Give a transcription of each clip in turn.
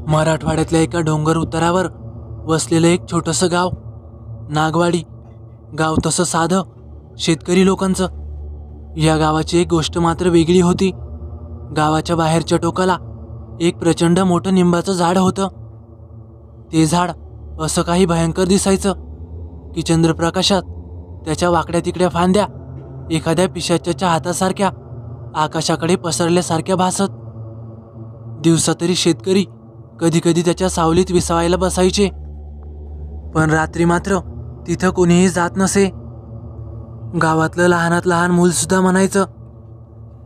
मराठवाड्यातल्या एका डोंगर उतारावर वसलेलं एक छोटंसं गाव, नागवाडी. गाव तसं साधं, शेतकरी लोकांचं. या गावाची एक गोष्ट मात्र वेगळी होती. गावाच्या बाहेरच्या टोकाला एक प्रचंड मोठं निंबाचं झाड होतं. ते झाड असं काही भयंकर दिसायचं की चंद्रप्रकाशात त्याच्या वाकड्या तिकड्या फांद्या एखाद्या पिशाच्याच्या हातासारख्या आकाशाकडे पसरल्यासारख्या भासत. दिवसा तरी शेतकरी कधी कधी त्याच्या सावलीत विसावायला बसायचे, पण रात्री मात्र तिथं कोणीही जात नसे. गावातलं लहानात लहान मूल सुद्धा म्हणायचं,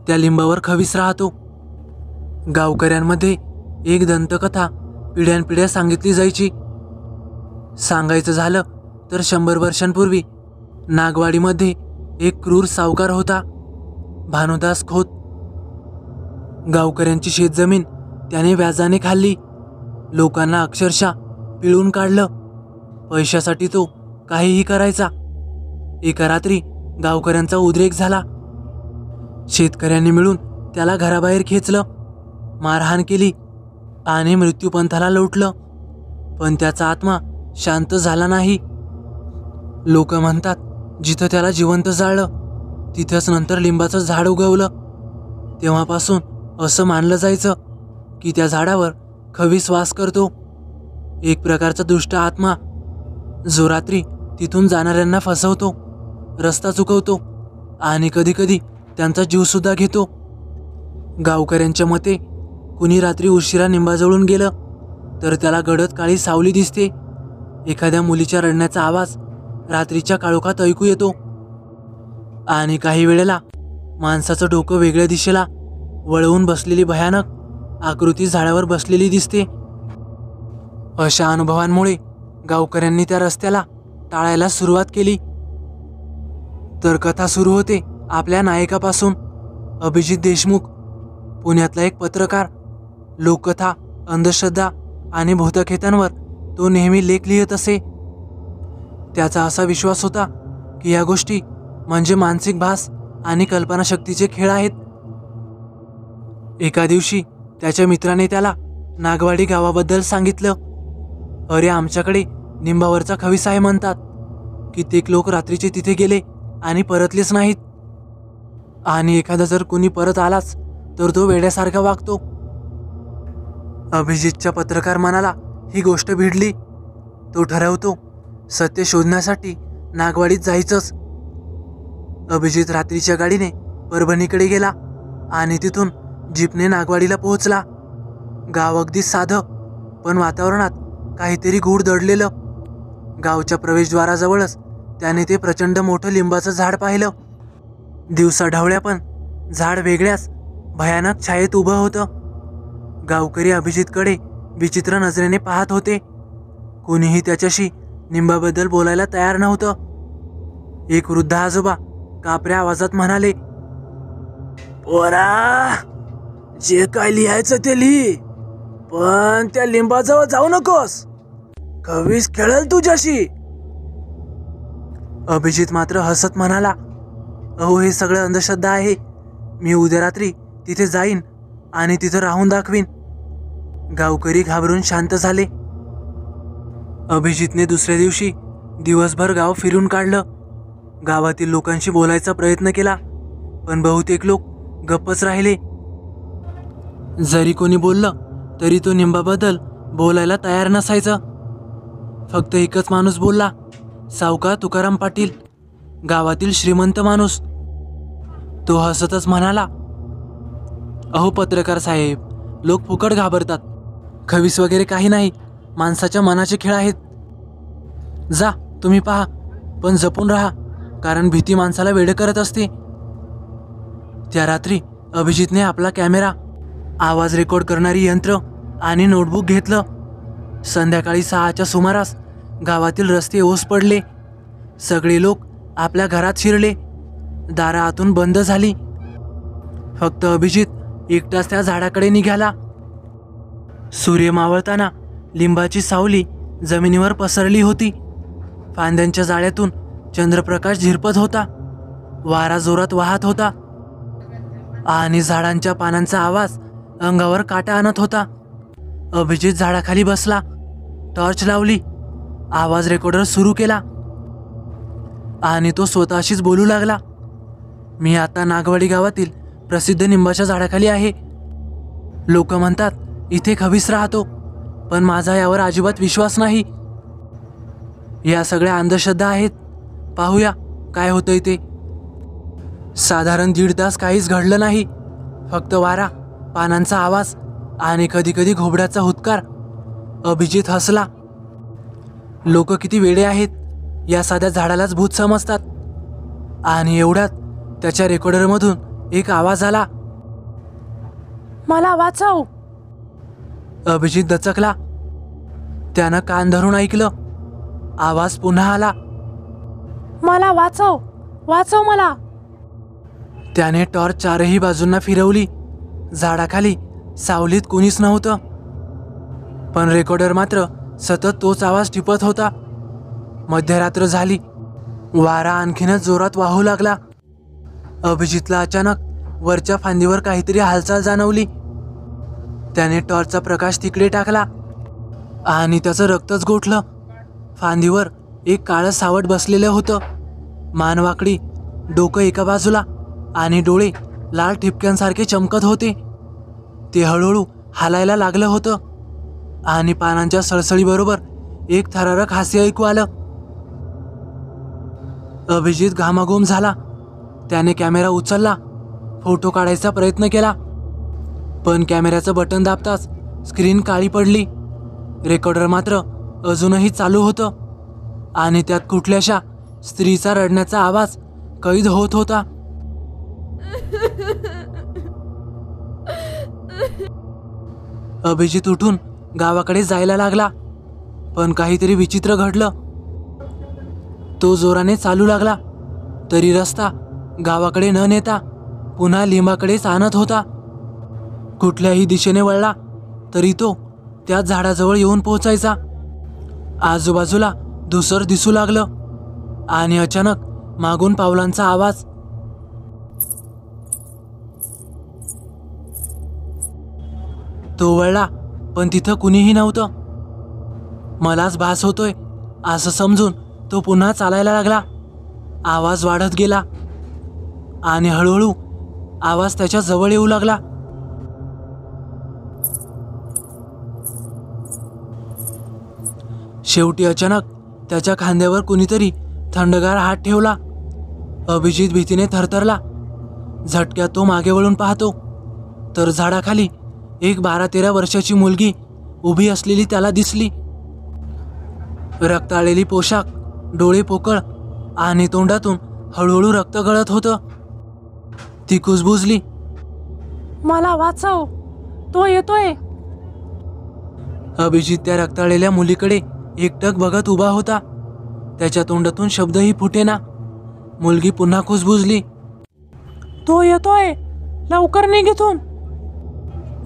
त्या लिंबावर खवीस राहतो. गावकऱ्यांमध्ये एक दंतकथा पिढ्यानपिढ्या सांगितली जायची. सांगायचं झालं तर 100 वर्षांपूर्वी नागवाडीमध्ये एक क्रूर सावकार होता, भानुदास खोत. गावकऱ्यांची शेतजमीन त्याने व्याजाने खाल्ली, लोकांना अक्षरशः पिळून काढलं. पैशासाठी तो काहीही करायचा. एका रात्री गावकऱ्यांचा उद्रेक झाला. शेतकऱ्यांनी मिळून त्याला घराबाहेर खेचलं, मारहाण केली आणि मृत्यूपंथाला लोटलं. पण त्याचा आत्मा शांत झाला नाही. लोक म्हणतात, जिथं त्याला जिवंत जाळलं तिथंच नंतर लिंबाचं झाड उगवलं. तेव्हापासून असं मानलं जायचं की त्या झाडावर खवीस वास करतो, एक प्रकारचा दुष्ट आत्मा, जो रात्री तिथून जाणाऱ्यांना फसवतो, रस्ता चुकवतो आणि कधीकधी त्यांचा जीवसुद्धा घेतो. गावकऱ्यांच्या मते कुणी रात्री उशिरा निंबाजवळून गेलं तर त्याला गडद काळी सावली दिसते. एखाद्या मुलीच्या रडण्याचा आवाज रात्रीच्या काळोखात ऐकू येतो आणि काही वेळेला माणसाचं डोकं वेगळ्या दिशेला वळवून बसलेली भयानक आकृती झाडावर बसलेली दिसते. अशा अनुभवांमुळे गावकऱ्यांनी त्या रस्त्याला टाळायला सुरुवात केली. तर कथा सुरू होते आपल्या नायकापासून. अभिजित देशमुख, पुण्यातला एक पत्रकार. लोककथा, अंधश्रद्धा आणि भूतकथांवर तो नेहमी लेख लिहित असे. त्याचा असा विश्वास होता की या गोष्टी म्हणजे मानसिक भास आणि कल्पनाशक्तीचे खेळ आहेत. एका दिवशी त्याच्या मित्राने त्याला नागवाडी गावाबद्दल सांगितलं. अरे, आमच्याकडे निंबावरचा खवीस आहे म्हणतात. कित्येक लोक रात्रीचे तिथे गेले आणि परतलेच नाहीत. आणि एखादा जर कोणी परत आलाच तर तो वेड्यासारखा वागतो. अभिजितच्या पत्रकार मनाला ही गोष्ट भिडली. तो ठरवतो सत्य शोधण्यासाठी नागवाडीत जायचंच. अभिजित रात्रीच्या गाडीने परभणीकडे गेला आणि तिथून जीपने नागवाडीला पोहोचला. गाव अगदी साधं, पण वातावरणात काहीतरी गूढ दडलेलं. गावच्या प्रवेशद्वाराजवळच त्याने ते प्रचंड मोठं लिंबाचं झाड पाहिलं. दिवसा ढवळ्या पण झाड वेगळ्याच भयानक छायेत उभं होतं. गावकरी अभिजितकडे विचित्र नजरेने पाहत होते. कोणीही त्याच्याशी निंबाबद्दल बोलायला तयार नव्हतं. एक वृद्ध आजोबा कापऱ्या आवाजात म्हणाले, पोरा, जे काय लिहायचं ते लिही, पण त्या लिंबाजवळ जाऊ नकोस, खवीस खेळेल तुझ्याशी. अभिजित मात्र हसत म्हणाला, अहो, हे सगळं अंधश्रद्धा आहे. मी उद्या रात्री तिथे जाईन आणि तिथं राहून दाखवीन. गावकरी घाबरून शांत झाले. अभिजितने दुसऱ्या दिवशी दिवसभर गाव फिरून काढलं. गावातील लोकांशी बोलायचा प्रयत्न केला, पण बहुतेक लोक गप्पच राहिले. जरी कोणी बोललं तरी तो निंबाबद्दल बोलायला तयार नसायचा. फक्त एकच माणूस बोलला, सावकार तुकाराम पाटील, गावातील श्रीमंत माणूस. तो हसतच म्हणाला, अहो पत्रकार साहेब, लोक फुकट घाबरतात. खवीस वगैरे काही नाही, माणसाच्या मनाचे खेळ आहेत. जा, तुम्ही पहा, पण जपून राहा, कारण भीती माणसाला वेडे करत असते. त्या रात्री अभिजितने आपला कॅमेरा, आवाज रेकॉर्ड करणारी यंत्र आणि नोटबुक घेतलं. संध्याकाळी 6च्या सुमारास गावातील रस्ते ओस पडले. सगळे लोक आपल्या घरात शिरले. दारं आतून बंद झाली. फक्त अभिजित एकटाच त्या झाडाकडे निघाला. सूर्य मावळताना लिंबाची सावली जमिनीवर पसरली होती. फांद्यांच्या जाळ्यातून चंद्रप्रकाश झिरपत होता. वारा जोरात वाहत होता आणि झाडांच्या पानांचा आवाज अंगावर काटा आणत होता. अभिजित झाडाखाली बसला, टॉर्च लावली, आवाज रेकॉर्डर सुरू केला आणि तो स्वतःशीच बोलू लागला. मी आता नागवाडी गावातील प्रसिद्ध निंबाच्या झाडाखाली आहे. लोक म्हणतात इथे खबीस राहतो, पण माझा यावर अजिबात विश्वास नाही. या सगळ्या अंधश्रद्धा आहेत. पाहूया काय होतंय ते. साधारण 1.5 तास काहीच घडलं नाही. फक्त वारा, पानांचा आवाज आणि कधी कधी घोबड्याचा हुत्कार. अभिजित हसला. लोक किती वेडे आहेत, या साध्या झाडालाच भूत समजतात. आणि एवढ्यात त्याच्या रेकॉर्डरमधून एक आवाज आला. मला वाचव. अभिजित दचकला. त्यानं कान धरून ऐकलं. आवाज पुन्हा आला. मला वाचव, वाचव मला. त्याने टॉर्च 4ही बाजूंना फिरवली. झाडाखाली सावलीत कुणीच नव्हतं, पण रेकॉर्डर मात्र सतत तोच आवाज टिपत होता. मध्यरात्र झाली. वारा आणखीनच जोरात वाहू लागला. अभिजितला अचानक वरच्या फांदीवर काहीतरी हालचाल जाणवली. त्याने टॉर्चचा प्रकाश तिकडे टाकला आणि त्याचं रक्तच गोठलं. फांदीवर एक काळं सावट बसलेलं होतं. मान वाकडी, डोकं एका बाजूला आणि डोळे लाल ठिपक्यांसारखे चमकत होते. ते हळूहळू हालायला लागलं होतं आणि पानांच्या सळसळीबरोबर एक थरारक हास्य ऐकू आलं. अभिजित घामाघूम झाला. त्याने कॅमेरा उचलला, फोटो काढायचा प्रयत्न केला, पण कॅमेऱ्याचं बटन दाबताच स्क्रीन काळी पडली. रेकॉर्डर मात्र अजूनही चालू होतं आणि त्यात कुठल्याशा स्त्रीचा रडण्याचा आवाज कैद होत होता. अभिजित उठून गावाकडे जायला लागला, पण काहीतरी विचित्र घडलं. तो जोराने चालू लागला, तरी रस्ता गावाकडे न नेता पुन्हा लिंबाकडेच आणत होता. कुठल्याही दिशेने वळला तरी तो त्या झाडाजवळ येऊन पोहोचायचा. आजूबाजूला धुसर दिसू लागलं आणि अचानक मागून पावलांचा आवाज. तो वळला, पण तिथं कुणीही नव्हतं. मलाच भास होतोय असं समजून तो पुन्हा चालायला लागला. आवाज वाढत गेला आणि हळूहळू आवाज त्याच्या जवळ येऊ लागला. शेवटी अचानक त्याच्या खांद्यावर कुणीतरी थंडगार हात ठेवला. अभिजित भीतीने थरथरला. झटक्यात तो मागे वळून पाहतो तर झाडाखाली एक 12-13 वर्षाची मुलगी उभी असलेली त्याला दिसली. रक्ताळलेली पोशाख, डोळे पोकळ आणि तोंडातून हळूहळू रक्त गळत होतं. ती कुजबुजली. मला वाचव, तो येतोय. अभिजित त्या रक्ताळलेल्या मुलीकडे एकटक बघत उभा होता. त्याच्या तोंडातून शब्दही फुटेना. मुलगी पुन्हा कुजबुजली. तो येतोय, लवकर निघ इथून.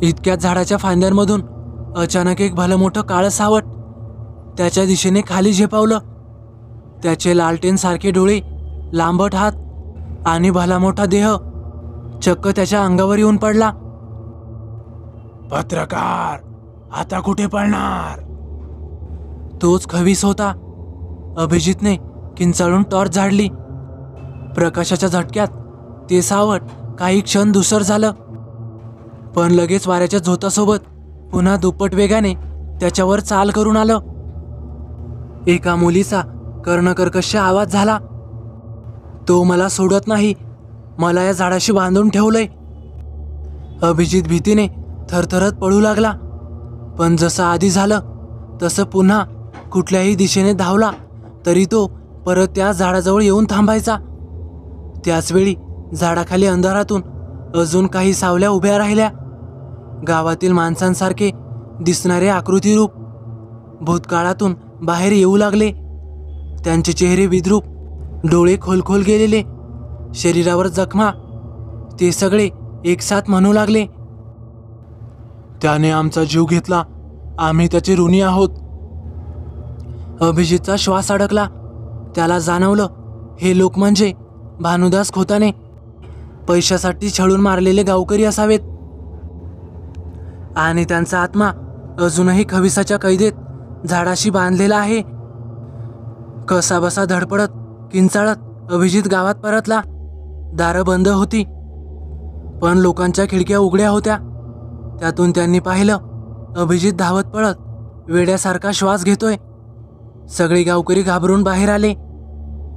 इतक्यात झाडाच्या फांद्यांमधून अचानक एक भलं मोठं काळं सावट त्याच्या दिशेने खाली झेपावलं. त्याचे लालटेन सारखे डोळे, लांबट हात आणि भला मोठा देह चक्क त्याच्या अंगावर येऊन पडला. पत्रकार, आता कुठे पळणार? तोच खवीस होता. अभिजितने किंचाळून टॉर्च झाडली. प्रकाशाच्या झटक्यात ते सावट काही क्षण धुसर झालं, पण लगेच वाऱ्याच्या झोतासोबत पुन्हा दुप्पट वेगाने त्याच्यावर चाल करून आलं. एका मुलीचा कर्णकर्कश आवाज झाला. तो मला सोडत नाही, मला या झाडाशी बांधून ठेवलंय. अभिजित भीतीने थरथरत पळू लागला, पण जसं आधी झालं तसं पुन्हा कुठल्याही दिशेने धावला तरी तो परत त्या झाडाजवळ येऊन थांबायचा. त्याचवेळी झाडाखाली अंधारातून अजून काही सावल्या उभ्या राहिल्या. गावातील माणसांसारखे दिसणारे आकृतिरूप भूतकाळातून बाहेर येऊ लागले. त्यांचे चेहरे विद्रूप, डोळे खोलखोल गेलेले, शरीरावर जखमा. ते सगळे एकसाथ म्हणू लागले, त्याने आमचा जीव घेतला, आम्ही त्याचे ऋणी आहोत. अभिजितचा श्वास अडकला. त्याला जाणवलं हे लोक म्हणजे भानुदास खोताने पैशासाठी छळून मारलेले गावकरी असावेत आणि त्यांचा आत्मा अजूनही खविसाच्या कैदेत झाडाशी बांधलेला आहे. कसाबसा धडपडत किंचाळत अभिजित गावात परतला. दारं बंद होती, पण लोकांच्या खिडक्या उघड्या होत्या. त्यातून त्यांनी पाहिलं, अभिजित धावत पळत वेड्यासारखा श्वास घेतोय. सगळे गावकरी घाबरून बाहेर आले.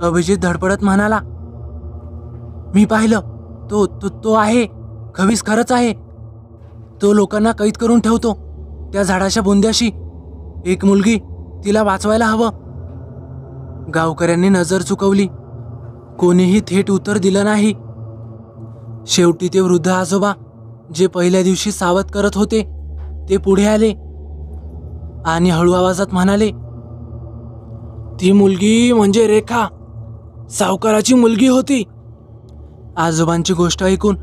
अभिजित धडपडत म्हणाला, मी पाहिलं, तो तो तो आहे, खवीस खरंच आहे. तो लोकांना कैद करून ठेवतो त्या झाडाच्या बुंद्याशी. एक मुलगी, तिला वाचवायला हवं. गावकऱ्यांनी नजर चुकवली. कोणीही थेट उत्तर दिलं नाही. शेवटी ते वृद्ध आजोबा, जे पहिल्या दिवशी सावध करत होते, ते पुढे आले आणि हळू आवाजात म्हणाले, ती मुलगी म्हणजे रेखा, सावकाराची मुलगी होती. आजोबांची गोष्ट ऐकून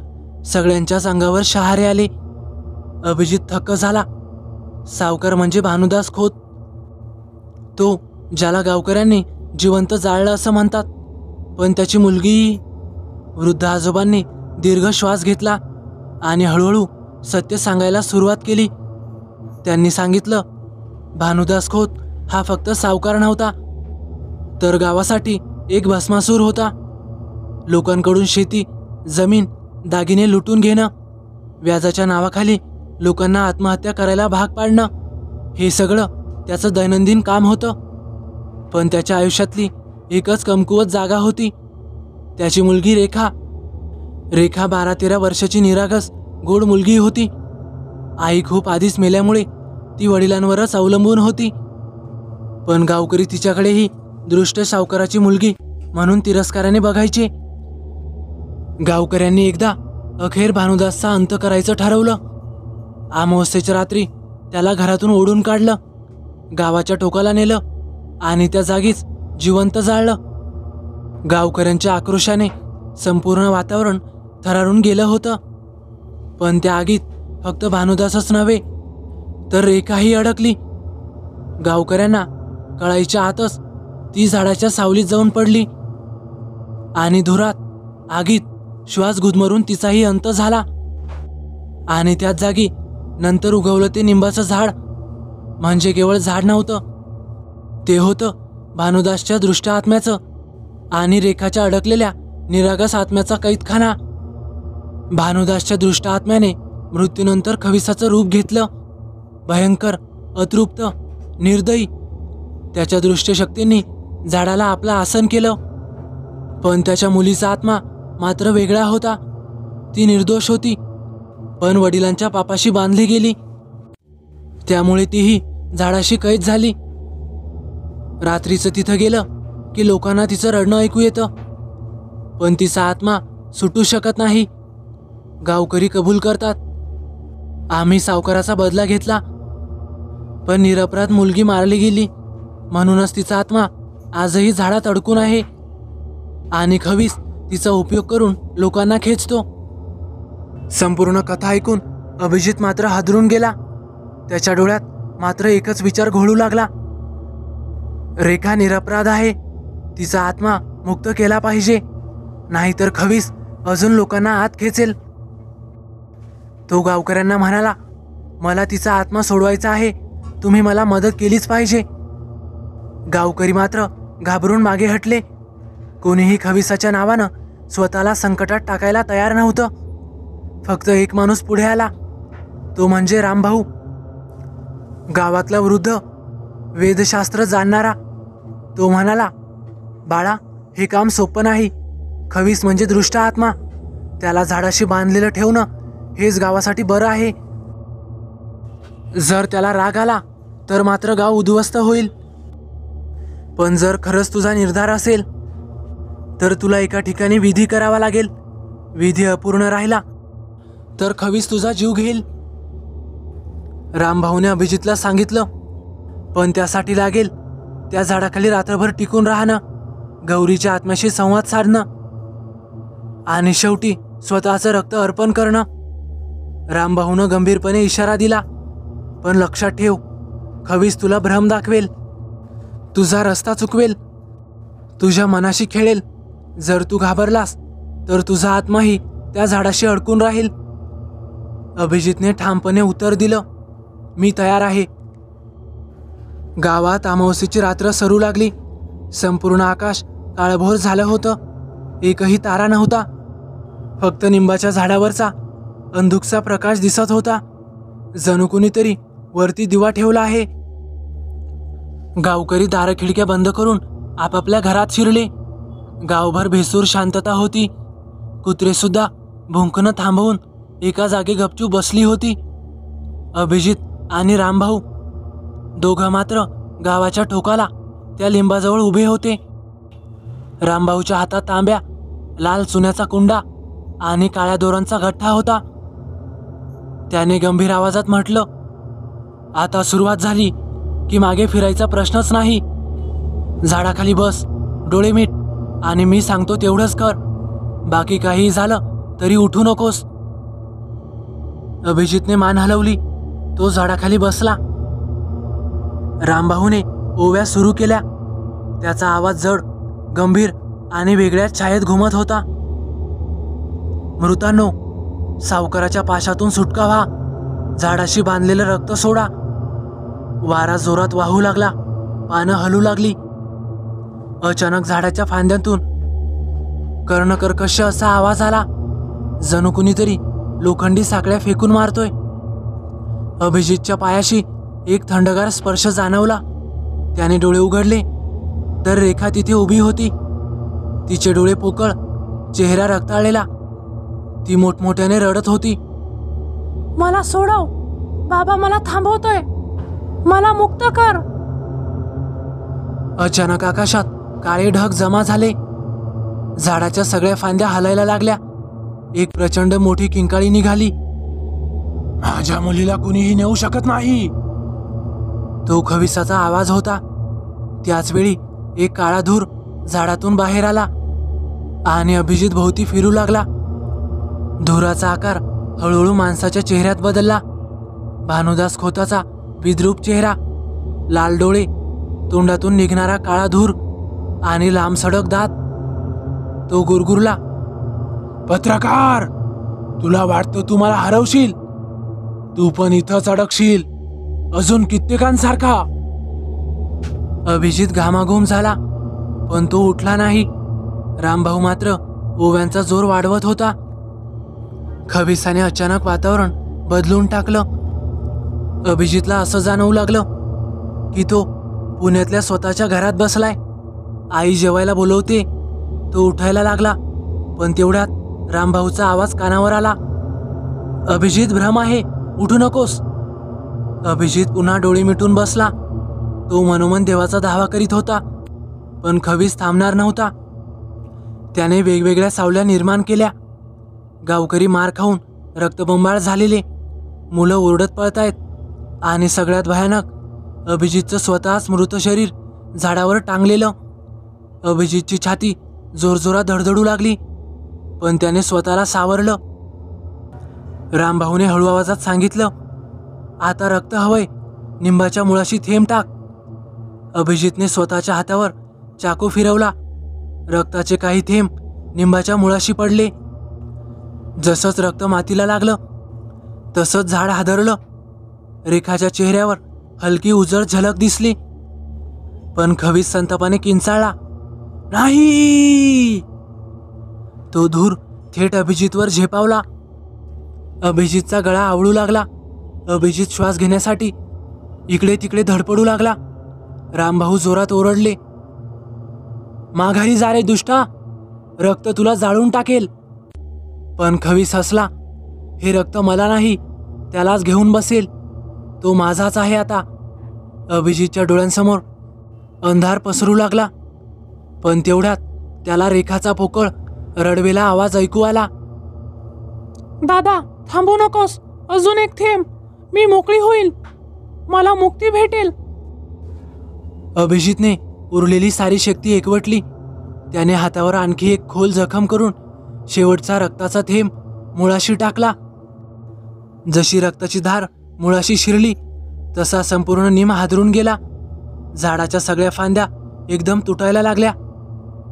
सगळ्यांच्याच अंगावर शहारे आले. अभिजित थक्क झाला. सावकार म्हणजे भानुदास खोत, तो ज्याला गावकऱ्यांनी जिवंत जाळलं असं म्हणतात. पण त्याची मुलगी. वृद्ध आजोबांनी दीर्घ श्वास घेतला आणि हळूहळू सत्य सांगायला सुरुवात केली. त्यांनी सांगितलं, भानुदास खोत हा फक्त सावकार नव्हता, तर गावासाठी एक भस्मासूर होता. लोकांकडून शेती, जमीन, दागिने लुटून घेणं, व्याजाच्या नावाखाली लोकांना आत्महत्या करायला भाग पाडणं, हे सगळं त्याचं दैनंदिन काम होतं. पण त्याच्या आयुष्यातली एकच कमकुवत जागा होती, त्याची मुलगी रेखा. रेखा 12-13 वर्षाची निरागस गोड मुलगी होती. आई खूप आधीच मेल्यामुळे ती वडिलांवरच अवलंबून होती. पण गावकरी तिच्याकडेही दृष्ट सावकाराची मुलगी म्हणून तिरस्काराने बघायचे. गावकऱ्यांनी एकदा अखेर भानुदासचा अंत करायचं ठरवलं. अमावस्येच्या रात्री त्याला घरातून ओढून काढलं, गावाच्या टोकाला नेलं आणि त्या जागीच जिवंत जाळलं. गावकऱ्यांच्या आक्रोशाने संपूर्ण वातावरण थरारून गेलं होतं. पण त्या आगीत फक्त भानुदासच नव्हे, तर रेखाही अडकली. गावकऱ्यांना कळायच्या आतच ती झाडाच्या सावलीत जाऊन पडली आणि धुरात, आगीत श्वास गुदमरून तिचाही अंत झाला. आणि त्याच जागी नंतर उगवलं ते निंबाचं झाड. म्हणजे केवळ झाड नव्हतं, ते होतं भानुदासच्या दृष्ट आत्म्याचं आणि रेखाच्या अडकलेल्या निरागस आत्म्याचा कैदखाना. भानुदासच्या दृष्ट आत्म्याने मृत्यूनंतर खविसाचं रूप घेतलं, भयंकर, अतृप्त, निर्दयी. त्याच्या दृष्टशक्तींनी झाडाला आपलं आसन केलं. पण त्याच्या मुलीचा आत्मा मात्र वेगळा होता. ती निर्दोष होती, पण वडिलांच्या पापाशी बांधली गेली. त्यामुळे तीही झाडाशी कैद झाली. रात्रीचं तिथं गेलं की लोकांना तिचं रडणं ऐकू येतं, पण तिचा आत्मा सुटू शकत नाही. गावकरी कबूल करतात, आम्ही सावकाराचा बदला घेतला, पण निरपराध मुलगी मारली गेली. म्हणूनच तिचा आत्मा आजही झाडात अडकून आहे आणि खवीस तिचा उपयोग करून लोकांना खेचतो. संपूर्ण कथा ऐकून अभिजित मात्र हादरून गेला. त्याच्या डोळ्यात मात्र एकच विचार घोळू लागला, रेखा निरपराध आहे, तिचा आत्मा मुक्त केला पाहिजे, नाहीतर खवीस अजून लोकांना आत खेचेल. तो गावकऱ्यांना म्हणाला, मला तिचा आत्मा सोडवायचा आहे, तुम्ही मला मदत केलीच पाहिजे. गावकरी मात्र घाबरून मागे हटले. कोणीही खविसाच्या नावानं स्वतःला संकटात टाकायला तयार नव्हतं. फक्त एक माणूस पुढे आला, तो म्हणजे रामभाऊ, गावातला वृद्ध, वेदशास्त्र जाणणारा. तो म्हणाला, बाळा, हे काम सोपं नाही. खवीस म्हणजे दृष्ट आत्मा, त्याला झाडाशी बांधलेलं ठेवणं हेच गावासाठी बरं आहे. जर त्याला राग आला तर मात्र गाव उद्ध्वस्त होईल. पण जर खरंच तुझा निर्धार असेल तर तुला एका ठिकाणी विधी करावा लागेल. विधी अपूर्ण राहिला तर खवीस तुझा जीव घेईल. रामभाऊने अभिजितला सांगितलं, पण त्यासाठी लागेल त्या झाडाखाली रात्रभर टिकून राहणं, गौरीच्या आत्म्याशी संवाद साधणं आणि शेवटी स्वतःचं रक्त अर्पण करणं. रामभाऊनं गंभीरपणे इशारा दिला, पण लक्षात ठेव, खवीस तुला भ्रम दाखवेल, तुझा रस्ता चुकवेल, तुझ्या मनाशी खेळेल. जर तू घाबरलास तर तुझा आत्माही त्या झाडाशी अडकून राहील. अभिजितने ठामपणे उत्तर दिलं, मी तयार आहे. गावात अमावस्येची रात्र सरू लागली. संपूर्ण आकाश काळभोर झालं होतं. एकही तारा नव्हता. फक्त निंबाच्या झाडावरचा अंधुकसा प्रकाश दिसत होता. जणू कुणीतरी वरती दिवा ठेवला आहे. गावकरी दार खिडक्या बंद करून आपापल्या घरात शिरले. गावभर भेसूर शांतता होती. कुत्रे सुद्धा भुंकणं थांबवून एका जागी गपचूप बसली होती. अभिजित आणि रामभाऊ दोघं मात्र गावाच्या टोकाला त्या लिंबाजवळ उभे होते. रामभाऊच्या हातात तांब्या, लाल चुन्याचा कुंडा आणि काळ्या दोरांचा गठ्ठा होता. त्याने गंभीर आवाजात म्हटलं, आता सुरुवात झाली की मागे फिरायचा प्रश्नच नाही. झाडाखाली बस, डोळे मीट आणि मी सांगतो तेवढंच कर. बाकी काही झालं तरी उठू नकोस. अभिजितने मान हलवली. तो झाडाखाली बसला. रामभाऊने ओव्या सुरू केल्या. त्याचा आवाज जड, गंभीर आणि वेगळ्याच छायेत घुमत होता. मृतांनो, सावकाराच्या पाशातून सुटका व्हा. झाडाशी बांधलेलं रक्त सोडा. वारा जोरात वाहू लागला. पानं हलू लागली. अचानक झाडाच्या फांद्यातून कर्णकर्कश असा आवाज आला. जणू कुणीतरी लोखंडी साखळ्या फेकून मारतोय. अभिजितच्या पायाशी एक थंडगार स्पर्श जाणवला. त्याने डोळे उघडले तर रेखा तिथे उभी होती. तिचे डोळे पोकळ, चेहरा रक्ताळलेला. ती मोठमोठ्याने रडत होती. मला सोडव बाबा, मला थांबवतोय, मला मुक्त कर. अचानक आकाशात काळे ढग जमा झाले. झाडाच्या सगळ्या फांद्या हलायला लागल्या. एक प्रचंड मोठी किंकाळी निघाली. माझ्या मुलीला कुणीही नेऊ शकत नाही, तो खविसाचा आवाज होता. त्याचवेळी एक काळा धूर झाडातून बाहेर आला आणि अभिजित भोवती फिरू लागला. धुराचा आकार हळूहळू माणसाच्या चेहऱ्यात बदलला. भानुदास खोताचा विद्रूप चेहरा, लाल डोळे, तोंडातून निघणारा काळा धूर आणि लांब सडक दात. तो गुरगुरला, पत्रकार, तुला वाटतं तू मला हरवशील? तू पण इथंच अडकशील, अजून कित्येकांसारखा. अभिजित घामाघूम झाला, पण तो उठला नाही. रामभाऊ मात्र ओव्यांचा जोर वाढवत होता. खबिसाने अचानक वातावरण बदलून टाकलं. अभिजितला असं जाणवू लागलं की तो पुण्यातल्या स्वतःच्या घरात बसलाय. आई जेवायला बोलवते. तो उठायला लागला, पण तेवढ्यात रामभाऊचा आवाज कानावर आला, अभिजित, भ्रम आहे, उठू नकोस. अभिजित पुन्हा डोळे मिटून बसला. तो मनोमन देवाचा धावा करीत होता, पण खबीस थांबणार नव्हता. त्याने वेगवेगळ्या सावल्या निर्माण केल्या. गावकरी मार खाऊन रक्तबंबाळ झालेले, मुलं ओरडत पळतायत आणि सगळ्यात भयानक अभिजितचं स्वतःच मृत शरीर झाडावर टांगलेलं. अभिजितची छाती जोरजोरात धडधडू लागली, पण त्याने स्वतःला सावरलं. रामभाऊने हळू आवाजात सांगितलं, आता रक्त हवंय, निंबाच्या मुळाशी थेंब टाक. अभिजितने स्वतःच्या हातावर चाकू फिरवला. रक्ताचे काही थेंब निंबाच्या मुळाशी पडले. जसंच रक्त मातीला लागलं तसंच झाड हादरलं. रेखाच्या चेहऱ्यावर हलकी उजळ झलक दिसली, पण खवीस संतापाने किंचाळला, नाही. तो धूर थेट अभिजितवर झेपावला. अभिजितचा गळा आवळू लागला. अभिजित श्वास घेण्यासाठी इकडे तिकडे धडपडू लागला. रामभाऊ जोरात ओरडले, माघारी जा रे दुष्टा, रक्त तुला जाळून टाकेल. पण खवीस हसला, हे रक्त मला नाही, त्यालाच घेऊन बसेल, तो माझाच आहे आता. अभिजितच्या डोळ्यांसमोर अंधार पसरू लागला, पण तेवढ्यात त्याला रेखाचा पोकळ रडवेला आवाज ऐकू आला, दादा, थांबू नकोस, अजून एक थेंब, मी मोकळी होईल, मला मुक्ती भेटेल. अभिजितने उरलेली सारी शक्ती एकवटली. त्याने हातावर आणखी एक खोल जखम करून शेवटचा रक्ताचा थेंब मुळाशी टाकला. जशी रक्ताची धार मुळाशी शिरली तसा संपूर्ण निम हादरून गेला. झाडाच्या सगळ्या फांद्या एकदम तुटायला लागल्या.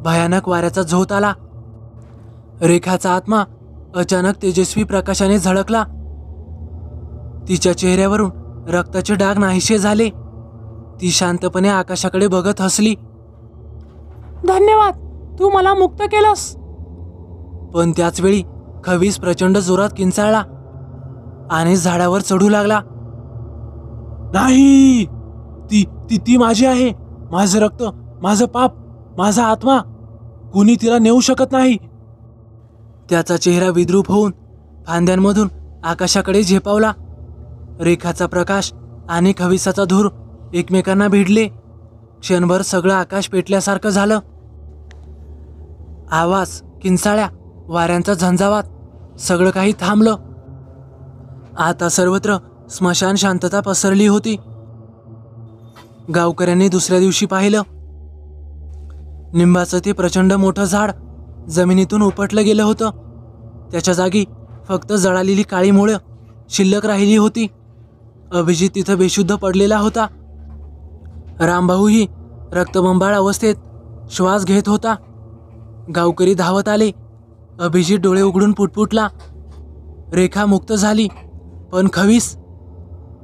भयानक वाऱ्याचा झोत आला. रेखाचा आत्मा अचानक तेजस्वी प्रकाशाने झळकला. तिच्या चेहऱ्यावरून रक्ताचे डाग नाहीसे झाले. ती शांतपणे आकाशाकडे बघत हसली. धन्यवाद, तू मला मुक्त केलंस. पण त्याच वेळी खवीस प्रचंड जोरात किंचाळला आणि झाडावर चढू लागला. नाही, ती ती ती माझी आहे. माझं रक्त, माझं पाप, माझा आत्मा. कुणी तिला नेऊ शकत नाही. त्याचा चेहरा विद्रूप होऊन फांद्यांमधून आकाशाकडे झेपावला. रेखाचा प्रकाश आणि खविसाचा धूर एकमेकांना भिडले. क्षणभर सगळं आकाश पेटल्यासारखं झालं. आवाज, किंचाळ्या, वाऱ्यांचा झंझावात, सगळं काही थांबलं. आता सर्वत्र स्मशान शांतता पसरली होती. गावकऱ्यांनी दुसऱ्या दिवशी पाहिलं. निंबाचं ते प्रचंड मोठं झाड जमिनीतून उपटलं गेलं होतं. त्याच्या जागी फक्त जळालेली काळी मुळं शिल्लक राहिली होती. अभिजित तिथं बेशुद्ध पडलेला होता. रामभाऊही रक्तबंबाळ अवस्थेत श्वास घेत होता. गावकरी धावत आले. अभिजित डोळे उघडून पुटपुटला. रेखा मुक्त झाली, पण खवीस,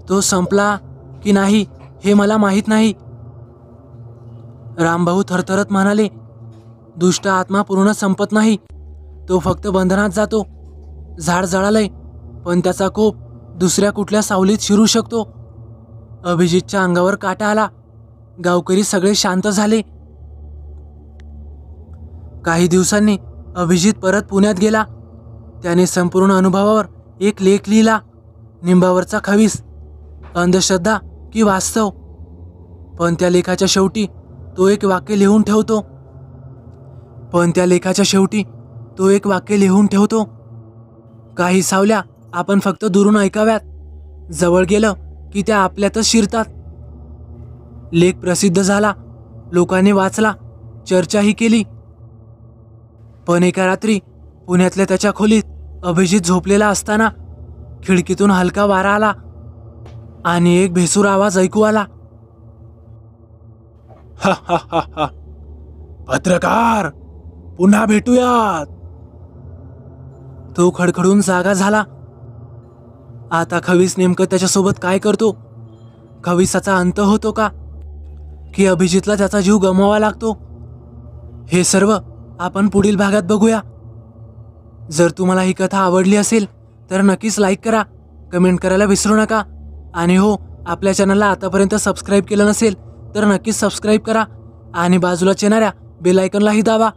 तो संपला की नाही हे मला माहीत नाही. रामभाऊ थरथरत म्हणाले, दुष्ट आत्मा पूर्ण संपत नाही, तो फक्त बंधनात जातो. झाड जळालंय, पण त्याचा कोप दुसऱ्या कुठल्या सावलीत शिरू शकतो. अभिजितच्या अंगावर काटा आला. गावकरी सगळे शांत झाले. काही दिवसांनी अभिजित परत पुण्यात गेला. त्याने संपूर्ण अनुभवावर एक लेख लिहिला. निंबावरचा खवीस, अंधश्रद्धा की वास्तव. पण त्या लेखाच्या शेवटी तो एक वाक्य लिहून ठेवतो. काही सावल्या आपण फक्त दुरून ऐकाव्यात, जवळ गेलं की त्या आपल्यातच शिरतात. लेख प्रसिद्ध झाला. लोकांनी वाचला, चर्चाही केली. पण एका रात्री पुण्यातल्या त्याच्या खोलीत अभिजित झोपलेला असताना खिडकीतून हलका वारा आला आणि एक भेसूर आवाज ऐकू आला. हा हा हा हा, पत्रकार, पुन्हा भेटूयात. तो खडखडून जागा झाला. आता खवीस नेमकं त्याच्यासोबत काय करतो? खविसाचा अंत होतो का, की अभिजितला त्याचा जीव गमवावा लागतो? हे सर्व आपण पुढील भागात बघूया. जर तुम्हाला ही कथा आवडली असेल तर नक्कीच लाईक करा, कमेंट करायला विसरू नका. आणि हो, आपल्या चॅनलला आतापर्यंत सबस्क्राईब केलं नसेल तर नक्कीच सबस्क्राईब करा आणि बाजूलाच येणाऱ्या बेल आयकॉनलाही दाबा,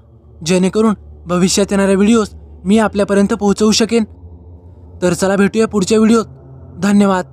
जेणेकरून भविष्यात येणाऱ्या व्हिडिओज मी आपल्यापर्यंत पोहोचवू शकेन. तर चला भेटूया पुढच्या व्हिडिओत. धन्यवाद.